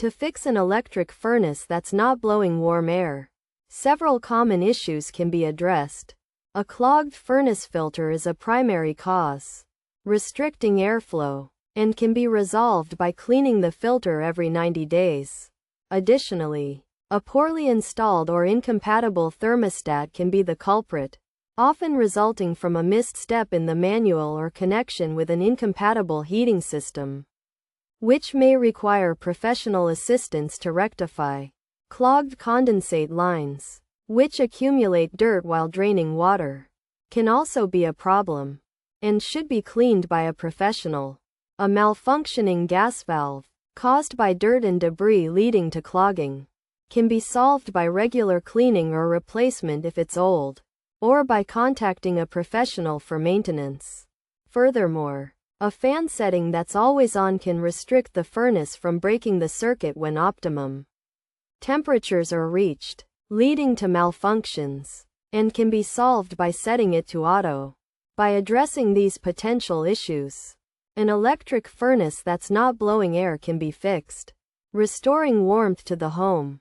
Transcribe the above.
To fix an electric furnace that's not blowing warm air, several common issues can be addressed. A clogged furnace filter is a primary cause, restricting airflow, and can be resolved by cleaning the filter every 90 days. Additionally, a poorly installed or incompatible thermostat can be the culprit, often resulting from a missed step in the manual or connection with an incompatible heating system, which may require professional assistance to rectify. Clogged condensate lines, which accumulate dirt while draining water, can also be a problem, and should be cleaned by a professional. A malfunctioning gas valve, caused by dirt and debris leading to clogging, can be solved by regular cleaning or replacement if it's old, or by contacting a professional for maintenance. Furthermore, a fan setting that's always on can restrict the furnace from breaking the circuit when optimum temperatures are reached, leading to malfunctions, and can be solved by setting it to auto. By addressing these potential issues, an electric furnace that's not blowing air can be fixed, restoring warmth to the home.